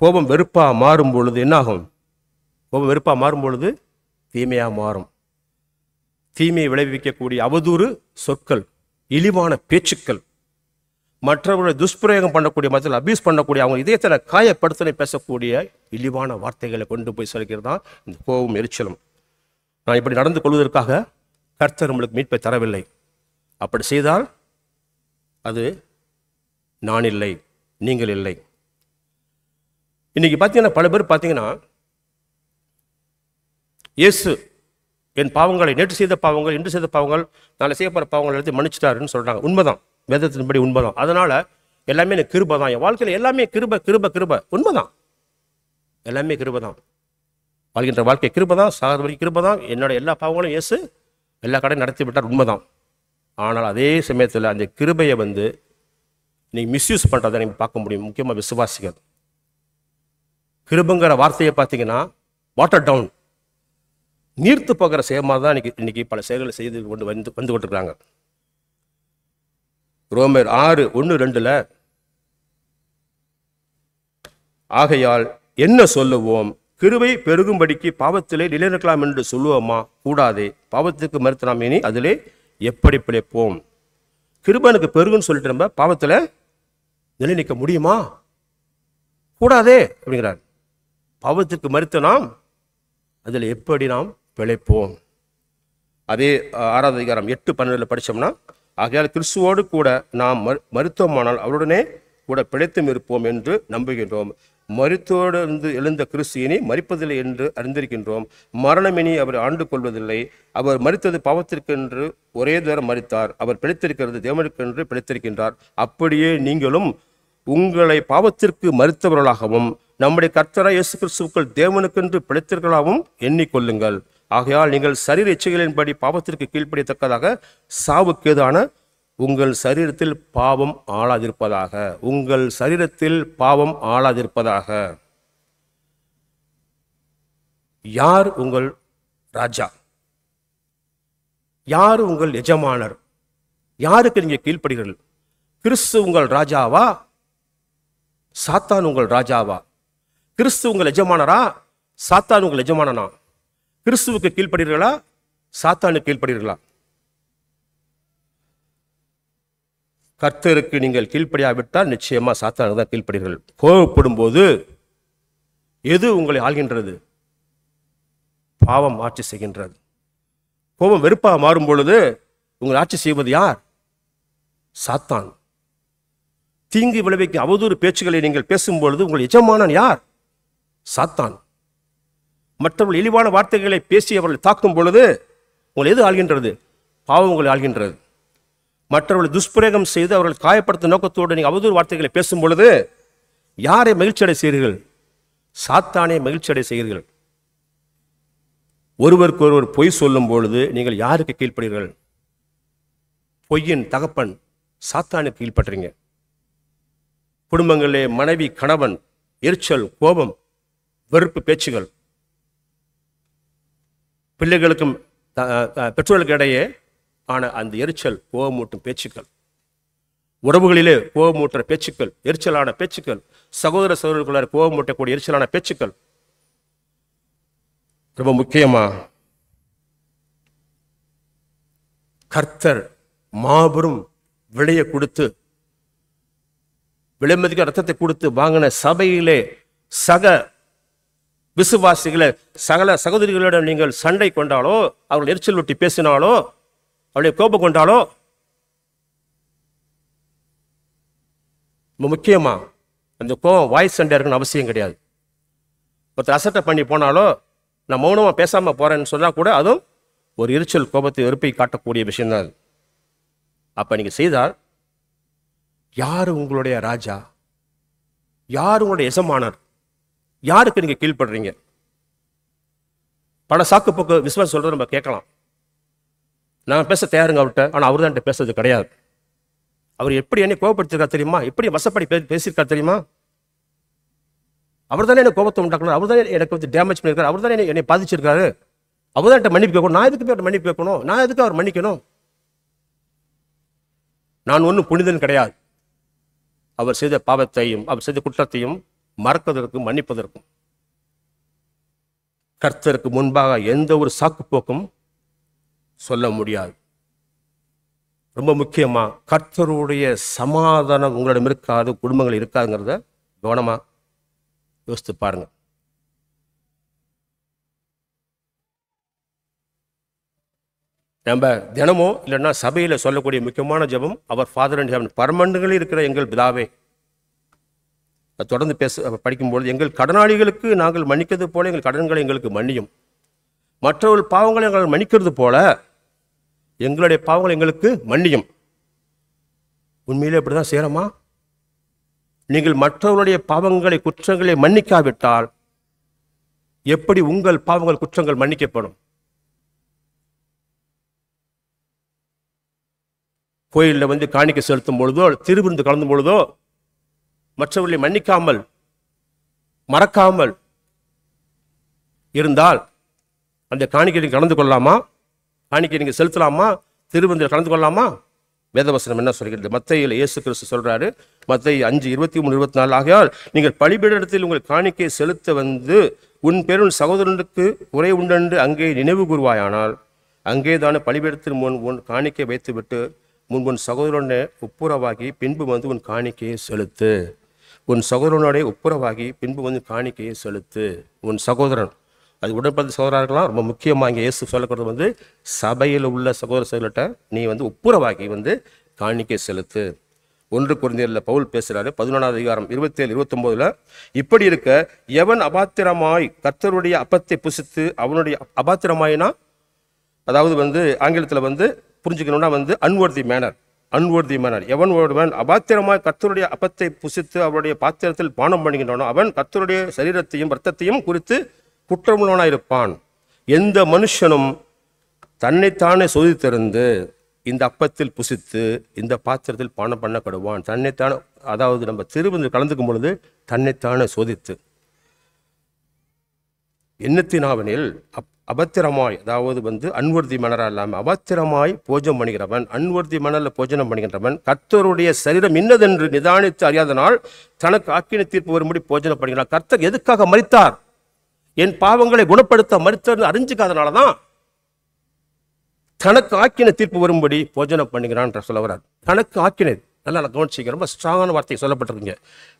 கோபம் வெறுப்பாக மாறும் பொழுது என்னாகும்? கோபம் வெறுப்பாக மாறும் பொழுது தீமையாக மாறும். தீமையை விளைவிக்கக்கூடிய அவதூறு சொற்கள், இழிவான பேச்சுக்கள், மற்றவர்களை துஷ்பிரயோகம் பண்ணக்கூடிய, மற்றவர்கள் அபியூஸ் பண்ணக்கூடிய, அவங்க இதயத்தில் காயப்படுத்தனை பேசக்கூடிய இழிவான வார்த்தைகளை கொண்டு போய் சொல்கிறது தான் இந்த கோபம், எரிச்சலும். நான் இப்படி நடந்து கொள்வதற்காக கர்த்தர் நம்மளுக்கு மீட்பை தரவில்லை. அப்படி செய்தால் அது நான் இல்லை, நீங்கள் இல்லை. இன்னைக்கு பார்த்தீங்கன்னா பல பேர் பார்த்தீங்கன்னா, இயேசு என் பாவங்களை, நேற்று செய்த பாவங்கள், இன்று செய்த பாவங்கள், நாளை செய்யப்படுற பாவங்கள் எடுத்து மன்னிச்சிட்டாருன்னு சொல்கிறாங்க. உண்மைதான், வேதத்தின்படி உண்மைதான். அதனால் எல்லாமே எனக்கு கிருபை தான், என் வாழ்க்கையில் எல்லாமே கிருபை கிருபை கிருபை. உண்மைதான், எல்லாமே கிருபை தான். வாழ்கின்ற வாழ்க்கை கிருபை தான், சாகிற வரைக்கும் கிருபை தான். என்னோட எல்லா பாவங்களும் இயேசு எல்லா கடையும் நடத்தி விட்டார், உண்மைதான். ஆனால் அதே சமயத்தில் அந்த கிருபையை நீங்கள் மிஸ்யூஸ் பண்ணுறதை நீங்கள் பார்க்க முடியும். முக்கியமாக விசுவாசிகள் கிருபைங்கிற வார்த்தையை பார்த்தீங்கன்னா வாட்டர் டவுன், நீர்த்து போகிற செயமாக தான் இன்னைக்கு பல செயல்களை செய்து வந்து கொண்டிருக்கிறாங்க. ரோமர் 6:1-2 ஆகையால் என்ன சொல்லுவோம்? கிருபை பெருகும்படிக்கு பாவத்திலே நிலைநிற்கலாம் என்று சொல்லுவோமா? கூடாதே. பாவத்துக்கு மறுத்து நாம் இனி அதிலே எப்படி பிழைப்போம்? கிருபை எனக்கு பெருகுன்னு சொல்லிட்டு நம்ம பாவத்தில் நிலை நிற்க முடியுமா? கூடாதே அப்படிங்கிறார். பாவத்துக்கு மறுத்து நாம் அதில் எப்படி நாம் பிழைப்போம்? அதே 6வது அதிகாரம் 8-12 படித்தோம்னா, ஆகையால் கிறிஸ்துவோடு கூட நாம் மருத்துவமானால் அவருடனே கூட பிழைத்தும் இருப்போம் என்று நம்புகின்றோம். மருத்துவோடு எழுந்த கிறிஸ்து இனி மரிப்பதில்லை என்று அறிந்திருக்கின்றோம். மரணமினி அவர் ஆண்டு கொள்வதில்லை. அவர் மரித்தது பாவத்திற்கென்று ஒரே தரம் மரித்தார். அவர் பிழைத்திருக்கிறது தேவனுக்கென்று பிழைத்திருக்கின்றார். அப்படியே நீங்களும் உங்களை பாவத்திற்கு மறுத்தவர்களாகவும் நம்முடைய கர்த்தராகிய இயேசு கிறிஸ்துவுக்குள் தேவனுக்கென்று பிழைத்தவர்களாகவும் எண்ணிக்கொள்ளுங்கள். ஆகையால் நீங்கள் சரீர இச்சைகளின்படி பாவத்திற்கு கீழ்ப்படியத்தக்கதாக சாவுக்கேதான உங்கள் சரீரத்தில் பாவம் ஆளாதிருப்பதாக. உங்கள் சரீரத்தில் பாவம் ஆளாதிருப்பதாக. யார் உங்கள் ராஜா? யார் உங்கள் எஜமானர்? யாருக்கு நீங்கள் கீழ்ப்படுகிறீர்கள்? கிறிஸ்து உங்கள் ராஜாவா? சாத்தான் உங்கள் ராஜாவா? கிறிஸ்து உங்கள் எஜமானரா? சாத்தான் உங்கள் எஜமானனா? கிறிஸ்துவுக்கு கீழ்ப்படுகிறீர்களா? சாத்தானுக்கு கீழ்ப்படுகிறீர்களா? கர்த்தருக்கு நீங்கள் கீழ்ப்படியாவிட்டால் நிச்சயமா சாத்தானுக்கு தான் கீழ்ப்படுகிறீர்கள். கோபப்படும் போது எது உங்களை ஆள்கின்றது? பாவம் ஆட்சி செய்கின்றது. கோபம் வெறுப்பாக மாறும் பொழுது உங்களை ஆட்சி செய்வது யார்? சாத்தான். தீங்கு விளைவிக்கும் அவதூறு பேச்சுகளை நீங்கள் பேசும்பொழுது உங்கள் எஜமானன் யார்? சாத்தான். மற்றவர்கள் இழிவான வார்த்தைகளை பேசி அவர்களை தாக்கும் பொழுது உங்களை எது ஆள்கின்றது? பாவம் உங்களை ஆள்கின்றது. மற்றவர்களை துஷ்பிரயோகம் செய்து அவர்கள் காயப்படுத்தும் நோக்கத்தோடு நீங்கள் அவதூறு வார்த்தைகளை பேசும் பொழுது யாரை மகிழ்ச்சி அடை செய்கிறீர்கள்? சாத்தானே மகிழ்ச்சி அடை செய்கிறீர்கள். ஒருவருக்கு ஒருவர் பொய் சொல்லும் பொழுது நீங்கள் யாருக்கு கீழ்ப்படுகிறீர்கள்? பொய்யின் தகப்பன் சாத்தானுக்கு கீழ்ப்படுறீங்க. குடும்பங்களிலே மனைவி கணவன் எரிச்சல், கோபம், வெறுப்பு பேச்சுகள், பிள்ளைகளுக்கும் பெற்றோர்களுக்கு இடையே ஆன அந்த எரிச்சல், கோபமூட்டும் பேச்சுக்கள், உறவுகளிலே கோபமூட்டுற பேச்சுக்கள், எரிச்சலான பேச்சுக்கள், சகோதர சகோதரர்களுக்குள்ள கோபமூட்டக்கூடிய எரிச்சலான பேச்சுக்கள். ரொம்ப முக்கியமா கர்த்தர் மாபெரும் விலையை கொடுத்து, விலைமதிக்க ரத்தத்தை கொடுத்து வாங்கின சபையிலே சக விசுவாசிகளை, சகல சகோதரிகளிடம் நீங்கள் சண்டை கொண்டாலோ, அவர்கள் எரிச்சல் ஊட்டி பேசினாலோ, அவருடைய கோபம் கொண்டாலோ, முக்கியமா அந்த கோபம் வாய் சண்டை இருக்குன்னு அவசியம் கிடையாது. ஒருத்தர் அசட்டை பண்ணி போனாலோ, நான் மௌனமா பேசாம போறேன்னு சொன்னா கூட அதுவும் ஒரு எரிச்சல், கோபத்தை, வெறுப்பை காட்டக்கூடிய விஷயம்தான் அது. அப்ப நீங்க செய்தால் யாரு உங்களுடைய ராஜா? யார் உங்களுடைய எஜமானர்? யாருக்கு நீங்க கீழ்ப்படுறீங்க? பல சாக்கு போக்கு விசுவாசம் சொல்றது நம்ம கேட்கலாம். நான் பேச தயாருங்க அவர்கிட்ட, ஆனால் அவர் தான் பேசுறது கிடையாது. அவர் எப்படி என்னை கோபப்படுத்திருக்காரு தெரியுமா? எப்படி வசப்படி பேசியிருக்காரு தெரியுமா? அவர் தானே என்ன கோபத்தை உண்டாக்கணும், அவர் தானே எனக்கு டேமேஜ் பண்ணியிருக்காரு, அவர் தானே என்னை பாதிச்சிருக்காரு, அவர் தான் மன்னிப்பு கேட்கணும். நான் எதுக்கு மன்னிப்பு கேட்கணும்? நான் எதுக்கு அவர் மன்னிக்கணும்? நான் ஒன்றும் புனிதன் கிடையாது. அவர் செய்த பாவத்தையும் அவர் செய்த குற்றத்தையும் மறப்பதற்கும் மன்னிப்பதற்கும் கர்த்தருக்கு முன்பாக எந்த ஒரு சாக்குப்போக்கும் சொல்ல முடியாது. ரொம்ப முக்கியமா கர்த்தருடைய சமாதானம் உங்களிடம் இருக்காது, குடும்பங்கள் இருக்காதுங்கிறத கவனமா யோசித்து பாருங்க. நம்ம தினமும் இல்லைன்னா சபையில் சொல்லக்கூடிய முக்கியமான ஜெபம் அவர் ஃபாதர் அண்ட் ஹெவன், பரமண்டங்களில் இருக்கிற எங்கள் பிதாவே. தொடர்ந்து படிக்கும்போது எங்கள் கடனாளிகளுக்கு நாங்கள் மன்னிக்கிறது போல எங்கள் கடன்களை எங்களுக்கு மன்னியும், மற்றவர்கள் பாவங்களை எங்கள் மன்னிக்கிறது போல எங்களுடைய பாவங்களை எங்களுக்கு மன்னியும். உண்மையிலே அப்படிதான் செய்யறோமா? நீங்கள் மற்றவர்களுடைய பாவங்களை குற்றங்களை மன்னிக்காவிட்டால் எப்படி உங்கள் பாவங்கள் குற்றங்கள் மன்னிக்கப்படும்? கோயிலில் வந்து காணிக்கை செலுத்தும் பொழுதோ திருவிருந்து கலந்தும் பொழுதோ மற்றவர்களை மன்னிக்காமல் மறக்காமல் இருந்தால் அந்த காணிக்கை நீங்கள் கலந்து கொள்ளலாமா? காணிக்கை நீங்கள் செலுத்தலாமா? திருவிருந்தில் கலந்து கொள்ளலாமா? வேதவசனம் என்ன சொல்கிறது? மத்தேயுல இயேசு கிறிஸ்து சொல்றாரு, மத்தேயு 5:23-24, ஆகையால் நீங்கள் பலிபீடத்தில் உங்கள் காணிக்கை செலுத்த வந்து உன் பேரும் சகோதரனுக்கு குறை உண்டென்று அங்கே நினைவு கூர்வாயானால் அங்கேதான பலிபீடத்தில் உன் காணிக்கை வைத்துவிட்டு உன் சகோதரனை ஒப்புரவாகி பின்பு வந்து உன் காணிக்கையை செலுத்து. உன் சகோதரனுடைய ஒப்புரவாகி பின்பு வந்து காணிக்கையை செலுத்து. உன் சகோதரன், அது உடன்படி சகோதரா இருக்கலாம். ரொம்ப முக்கியமாக இங்கே இயேசு சொல்லக்கிறது வந்து சபையில் உள்ள சகோதர சகோதரர்கிட்ட நீ வந்து ஒப்புரவாகி வந்து காணிக்கை செலுத்து. 1 கொரிந்தியரில் பவுல் பேசுகிறாரு 11:27-29. இப்படி இருக்க எவன் அபாத்திரமாய் கர்த்தருடைய அப்பத்தை புசித்து அவனுடைய அபாத்திரமாயினா, அதாவது வந்து ஆங்கிலத்தில் வந்து புரிஞ்சுக்கணும்னா வந்து அன்வர்தி மேனர் எவன் ஒருவன் அபாத்திரமாய் கர்த்தருடைய அப்பத்தை புசித்து அவருடைய பாத்திரத்தில் பானம் பண்ணுகின்றானோ அவன் கர்த்தருடைய சரீரத்தையும் இரத்தத்தையும் குறித்து குற்றமுள்ளவனாயிருப்பான். எந்த மனுஷனும் தன்னைத்தானே சோதித்திருந்து இந்த அப்பத்தில் புசித்து இந்த பாத்திரத்தில் பானம் பண்ணப்படுவான். தன்னைத்தானே, அதாவது நம்ம திருவிருந்து கலந்துக்கும் பொழுது தன்னைத்தானே சோதித்து எண்ணத்தினாவனில் அபத்திரமாய், அதாவது வந்து அன்வர்தி மணரா இல்லாமல் அபத்திரமாய் போஜனம் பண்ணுகிறவன், அன்வர்தி மணலில் போஜனம் பண்ணுகின்றவன் கர்த்தருடைய சரீரம் இன்னதென்று நிதானித்து அறியாதனால் தனக்கு ஆக்கினை தீர்ப்பு வரும்படி போஜனம் பண்ணுகிறான். கர்த்தர் எதுக்காக மரித்தார்? என் பாவங்களை குணப்படுத்த மரித்தார் அறிஞ்சிக்காதனால தான் தனக்கு ஆக்கினை தீர்ப்பு வரும்படி போஜனம் பண்ணுகிறான் சொல்ல வர்றார். தனக்கு ஆக்கினை, நல்லா கவனிச்சிக்க, ரொம்ப ஸ்ட்ராங்கான வார்த்தை சொல்லப்பட்டிருக்கீங்க.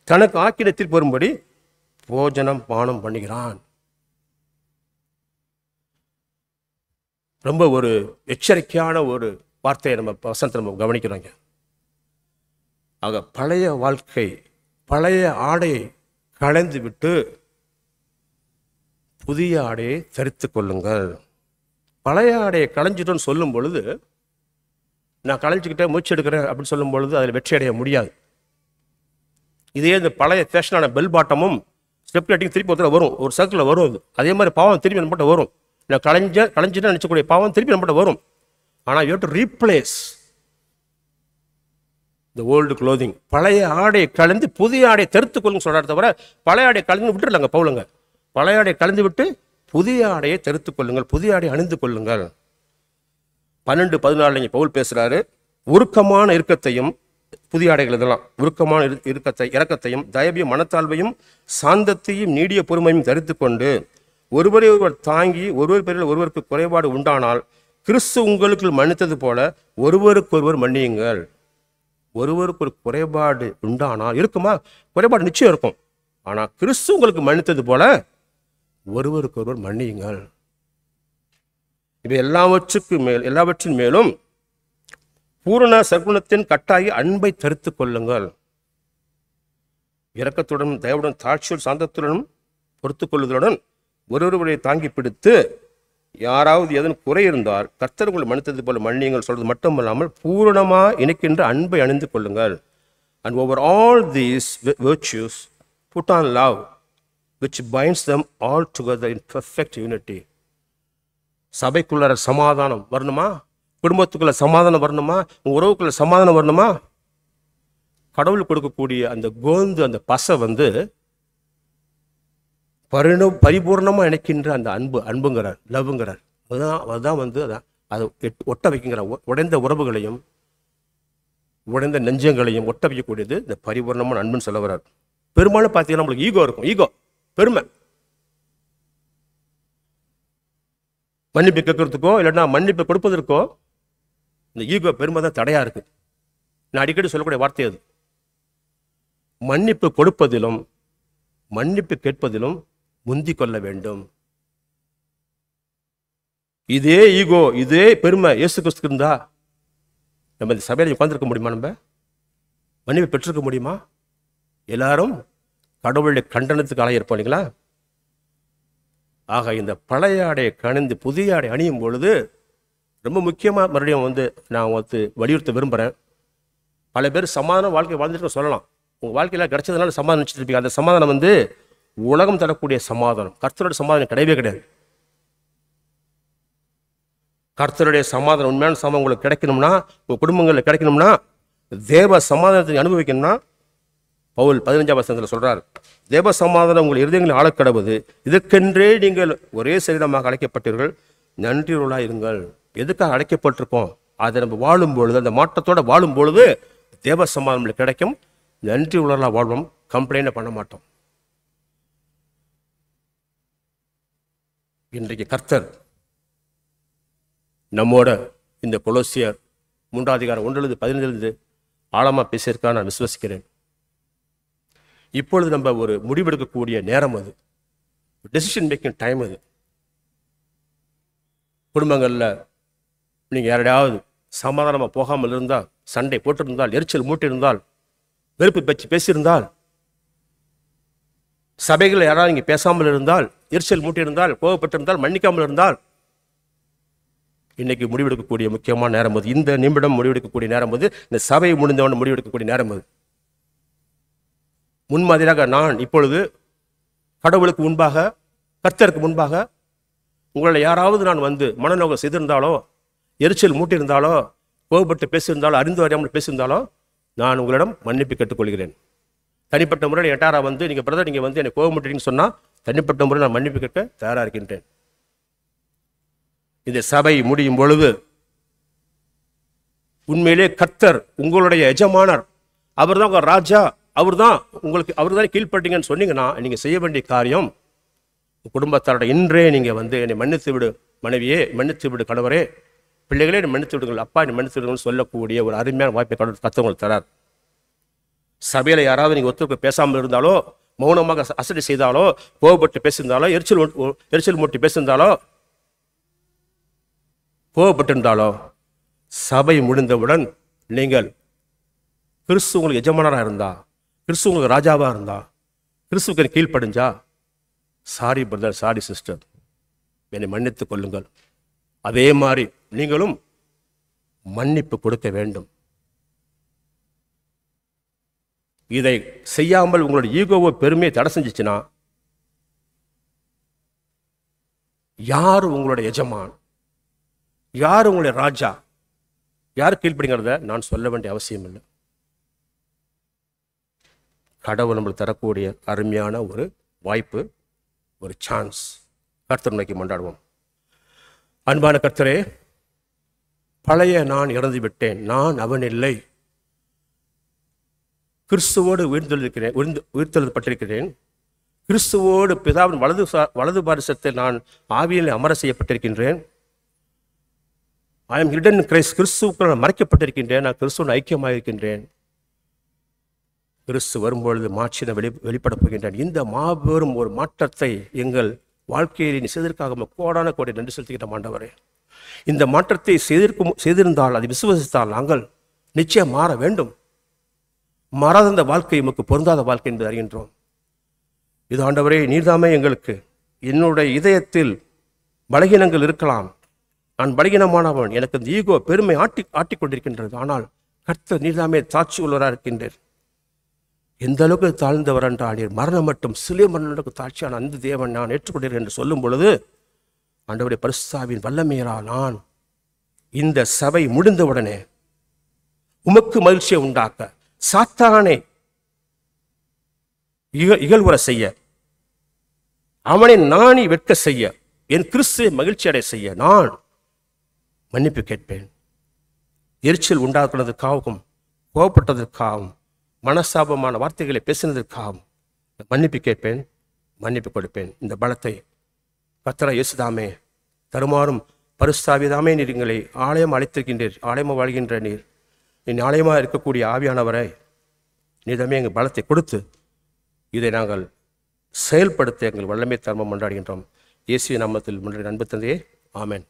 தனக்கு ஆக்கினை தீர்ப்பு வரும்படி போஜனம் பானம் பண்ணுகிறான். ரொம்ப ஒரு எச்சரிக்கையான ஒரு வார்த்தையை நம்ம வசனத்தை நம்ம கவனிக்கிறோங்க. ஆக பழைய வாழ்க்கை, பழைய ஆடையை களைந்து விட்டு புதிய ஆடையை தரித்து கொள்ளுங்கள். பழைய ஆடையை களைஞ்சிட்டோன்னு சொல்லும் பொழுது, நான் களைஞ்சிக்கிட்டே மூச்சு எடுக்கிறேன் அப்படின்னு சொல்லும் பொழுது அதில் வெற்றி அடைய முடியாது. இதே இந்த பழைய ஃபேஷனான பெல் பாட்டமும் ஸ்டெப் கட்டிங் திருப்பி ஒருத்தர் வரும், ஒரு சர்க்கிளில் வரும். அது அதே மாதிரி பாவம் திருப்பி நம்மகிட்ட வரும். நான் களைஞ்சிட்டு நினச்சக்கூடிய பாவம் திருப்பி நம்மகிட்ட வரும். ஆனால் you have to replace the old clothing. பழைய ஆடையை கலந்து புதிய ஆடையை தரித்து கொள்ளுங்க சொல்கிறார். தவிர பழைய ஆடையை கலந்து விட்டுருலாங்க பவுலுங்க. பழைய ஆடையை கலந்து விட்டு புதிய ஆடையை தரித்து கொள்ளுங்கள், புதிய ஆடையை அணிந்து கொள்ளுங்கள். 12:14 பவுல் பேசுகிறாரு, உருக்கமான இறுக்கத்தையும், புதிய ஆடைகள் இதெல்லாம் உருக்கமான இரக்கத்தையும் தயவையும் மனத்தாழ்வையும் சாந்தத்தையும் நீடிய பொறுமையும் தரித்து கொண்டு ஒருவரை ஒருவர் தாங்கி ஒருவர் பேரில் ஒருவருக்கு குறைபாடு உண்டானால் கிறிஸ்து உங்களுக்கு மன்னித்தது போல ஒருவருக்கொருவர் மன்னியுங்கள். ஒருவருக்கு ஒரு குறைபாடு உண்டானால், இருக்குமா? குறைபாடு நிச்சயம் இருக்கும். ஆனால் கிறிஸ்து உங்களுக்கு மன்னித்தது போல ஒருவருக்கொருவர் மன்னியுங்கள். இவை எல்லாவற்றின் மேலும் பூரண சற்குணத்தின் கட்டாயி அன்பை தரித்து கொள்ளுங்கள். இரக்கத்துடன் தயவுடன் தாட்சியுடன் சாந்தத்துடனும் பொறுத்து கொள்ளுதலுடன் ஒருவரை தாங்கி பிடித்து யாராவது எதன் குறை இருந்தால் கர்த்தர் உங்களை மன்னித்தது போல மன்னியுங்கள் சொல்றது மட்டுமல்லாமல் பூரணமா இணைக்கின்ற அன்பை அணிந்து கொள்ளுங்கள். And over all these virtues put on love which binds them all together in perfect unity. சபைக்குள்ள சமாதானம் வரணுமா? குடும்பத்துக்குள்ள சமாதானம் வரணுமா? உறவுக்குள்ள சமாதானம் வரணுமா? கடவுள் கொடுக்கக்கூடிய அந்த கோந்து, அந்த பசை வந்து பரிபூர்ணமா இணைக்கின்ற அந்த அன்புங்கிறார், லவ்ங்கிறார். அதுதான் வந்து அதை ஒட்ட வைக்கிற உடைந்த உறவுகளையும் உடைந்த நெஞ்சங்களையும் ஒட்ட வைக்கக்கூடியது இந்த பரிபூர்ணமான அன்புன்னு சொல்ல வர்றார். பெரும்பாலும் பார்த்தீங்கன்னா நம்மளுக்கு ஈகோ இருக்கும், ஈகோ பெருமை. மன்னிப்பு கேட்கறதுக்கோ இல்லைன்னா மன்னிப்பு கொடுப்பதற்கோ இந்த ஈகோ பெருமை தான் தடையா இருக்கு. நான் அடிக்கடி சொல்லக்கூடிய வார்த்தை அது. மன்னிப்பு கொடுப்பதிலும் மன்னிப்பு கேட்பதிலும் முந்தி கொள்ள வேண்டும். இதே ஈகோ இதே பெருமை இயேசு கிறிஸ்துக்கு இருந்தா நம்ம இந்த சபையில் உட்கார்ந்திருக்க முடியுமா? நம்ம மன்னிப்பு பெற்றிருக்க முடியுமா? எல்லாரும் கடவுளுடைய கண்டனத்துக்கு ஆளாயிருப்போம் இல்லைங்களா? ஆக இந்த பழைய ஆடையை கணிந்து புதிய ஆடை அணியும் பொழுது ரொம்ப முக்கியமாக மறுபடியும் நான் வலியுறுத்த விரும்புகிறேன். பல பேர் சமாதான வாழ்க்கை வாழ்ந்துட்டு சொல்லலாம், உங்கள் வாழ்க்கையில் கிடைச்சதுனால சமாதானம் நினச்சிட்டு இருப்பீங்க. அந்த சமாதானம் உலகம் தரக்கூடிய சமாதானம், கர்த்தருடைய சமாதானம் கிடையவே கிடையாது. கர்த்தருடைய சமாதானம், உண்மையான சமாதானம் உங்களுக்கு கிடைக்கணும்னா, உங்கள் குடும்பங்களில் கிடைக்கணும்னா, தேவ சமாதானத்தை அனுபவிக்கணும்னா பவுல் 15ஆம் வசனத்தில் சொல்றார், தேவ சமாதானம் உங்கள் இருதயங்களில் ஆளக்கடவுது, இதற்கென்றே நீங்கள் ஒரே சரீரமாக அழைக்கப்பட்டீர்கள், நன்றியுள்ளவர்களாய் இருங்கள். எதுக்காக அழைக்கப்பட்டிருக்கோம்? அதை நம்ம வாழும் பொழுது, அந்த மாற்றத்தோட வாழும் பொழுது தேவ சமாதானம் கிடைக்கும். நன்றி உள்ளவர்களாக வாழ்வோம், கம்ப்ளைண்ட் பண்ண மாட்டோம். இன்றைக்கு கர்த்தர் நம்மோட இந்த கொலோசியர் 3:1-15 ஆழமாக பேசியிருக்கா நான் விசுவசிக்கிறேன். இப்பொழுது நம்ம ஒரு முடிவெடுக்கக்கூடிய நேரம், அது டெசிஷன் மேக்கிங் டைம். அது குடும்பங்களில் நீங்கள் யாரையாவது சமாதானமாக போகாமல் இருந்தால், சண்டை போட்டிருந்தால், எரிச்சல் மூட்டியிருந்தால், வெறுப்பு பேச்சு பேசியிருந்தால், சபைகளில் யாராவது நீங்கள் பேசாமல் இருந்தால், எரிச்சல் மூட்டியிருந்தால், கோபப்பட்டிருந்தால், மன்னிக்காமல் இருந்தால், இன்னைக்கு முடிவெடுக்கக்கூடிய முக்கியமான நேரம் அது. இந்த நிமிடம் முடிவெடுக்கக்கூடிய நேரம் அது. இந்த சபை முடிந்தவன் முடிவெடுக்கக்கூடிய நேரம் அது. முன்மாதிரியாக நான் இப்பொழுது கடவுளுக்கு முன்பாக, கர்த்தருக்கு முன்பாக, உங்களை யாராவது நான் மனநோகம் செய்திருந்தாலோ, எரிச்சல் மூட்டியிருந்தாலோ, கோபப்பட்டு பேசியிருந்தாலோ, அறிந்து அறியாமல் பேசியிருந்தாலோ, நான் உங்களிடம் மன்னிப்பு கேட்டுக்கொள்கிறேன். தனிப்பட்ட முறையில் எட்டாரா நீங்கள் பிரதர் நீங்கள் என்னை கோபப்பட்டீங்கன்னு சொன்னால், தனிப்பட்ட முறையில் நான் மன்னிப்பு கேட்க தயாராக இருக்கின்றேன். இந்த சபை முடியும் பொழுது உண்மையிலே கர்த்தர் உங்களுடைய எஜமானர், அவர் தான் உங்கள் ராஜா, அவர் தான் கீழ்ப்பட்டீங்கன்னு சொன்னீங்கன்னா, நீங்கள் செய்ய வேண்டிய காரியம், குடும்பத்தாரோட இன்றே நீங்கள் என்னை மன்னித்து விடு மனைவியே, மன்னித்து விடு கணவரே, பிள்ளைகளே என்னை மன்னித்து விடுங்கள், அப்பா என்னை மன்னித்து விடுங்கன்னு சொல்லக்கூடிய ஒரு அருமையான வாய்ப்பை கர்த்தர் உங்களுக்கு தரார். சபையில் யாராவது நீங்கள் ஒத்துழைப்பு பேசாமல் இருந்தாலோ, மௌனமாக அசட்டை செய்தாலோ, கோபப்பட்டு பேசியிருந்தாலோ, எரிச்சல் மூட்டி பேசியிருந்தாலோ, கோபப்பட்டிருந்தாலோ, சபை முடிந்தவுடன் நீங்கள் கிறிஸ்து உங்களுக்கு எஜமானராக இருந்தா, கிறிஸ்து உங்களுக்கு ராஜாவாக இருந்தா, கிறிஸ்துவுக்கு கீழ்ப்படிஞ்சா, சாரி பிரதர், சாரி சிஸ்டர், என்னை மன்னித்துக் கொள்ளுங்கள். அதே மாதிரி நீங்களும் மன்னிப்பு கொடுக்க வேண்டும். இதை செய்யாமல் உங்களுடைய ஈகோவோ பெருமையை தடை செஞ்சிச்சுன்னா, யார் உங்களுடைய எஜமான், யார் உங்களுடைய ராஜா, யார் கீழ்ப்படிங்கிறத நான் சொல்ல வேண்டிய அவசியம் இல்லை. கடவுள் நம்மளுக்கு தரக்கூடிய அருமையான ஒரு வாய்ப்பு, ஒரு சான்ஸ். கர்த்தர் நோக்கி மன்றாடுவோம். அன்பான கர்த்தரே, பழைய நான் இறந்து விட்டேன், நான் அவன் இல்லை, கிறிஸ்துவோடு உயிர்த்தெழுதப்பட்டிருக்கிறேன், கிறிஸ்துவோடு பிதாவின் வலது பாரிசத்தில் நான் ஆவியில் அமர செய்யப்பட்டிருக்கின்றேன். I am hidden in Christ, கிறிஸ்துவுக்கு நான் மறைக்கப்பட்டிருக்கின்றேன், நான் கிறிஸ்துவோடு ஐக்கியமாக இருக்கின்றேன். கிறிஸ்து வரும்பொழுது மாட்சியை வெளிப்பட போகின்றேன். இந்த மாபெரும் ஒரு மாற்றத்தை எங்கள் வாழ்க்கையில் நீ செய்ததற்காக கோடான கோடி நன்றி செலுத்துகின்ற ஆண்டவரே. இந்த மாற்றத்தை செய்திருந்தால், அதை விசுவசித்தால் நாங்கள் நிச்சயம் மாற வேண்டும். மாறாத இந்த வாழ்க்கை நமக்கு பொருந்தாத வாழ்க்கை என்று அறிகின்றோம். இது ஆண்டவரே, நீர்தாமே எங்களுக்கு, என்னுடைய இதயத்தில் பலகீனங்கள் இருக்கலாம், நான் பலகீனமானவன், எனக்கு இந்த ஈகோ பெருமை ஆட்டிக் கொண்டிருக்கின்றது. ஆனால் கர்த்தர் நீர்தாமே சாட்சி உள்ளவராக இருக்கின்றேன். எந்த அளவுக்கு தாழ்ந்தவர் என்றால், நீர் மரணம் மட்டும் சிலுவை மரணத்துக்கு தாட்சியான அந்த தேவன் நான் ஏற்றுக்கொண்டேன் என்று சொல்லும் பொழுது, ஆண்டவருடைய பரிசுத்தாவின் வல்லமையால் நான் இந்த சபை முடிந்தவுடனே உமக்கு மகிழ்ச்சியை உண்டாக்க, சாத்தானை இகழ்வுற செய்ய, அவனை நாணி வெட்க செய்ய, என் கிறிஸ்துவை மகிழ்ச்சி அடைய செய்ய நான் மன்னிப்பு கேட்பேன். எரிச்சல் உண்டாக்குறதுக்காகவும் கோபப்பட்டதற்காகவும் மனஸ்தாபமான வார்த்தைகளை பேசினதற்காகவும் மன்னிப்பு கேட்பேன், மன்னிப்பு கொடுப்பேன். இந்த பலத்தை கர்த்தராகிய இயேசுதாமே தருமாறும் பரிசுத்தாவிதாமே நீர் எங்களை ஆலயம் அழைத்திருக்கின்றீர். ஆலயமாக வாழ்கின்ற நீர், என் ஆலயமாக இருக்கக்கூடிய ஆவியானவரை நீதமே எங்கள் பலத்தை கொடுத்து இதை நாங்கள் செயல்படுத்த எங்கள் வல்லமை தர்மம் கொண்டாடுகின்றோம். இயேசுவின் நாமத்தில் முன்னாடி அன்பு தந்தையே, ஆமென்.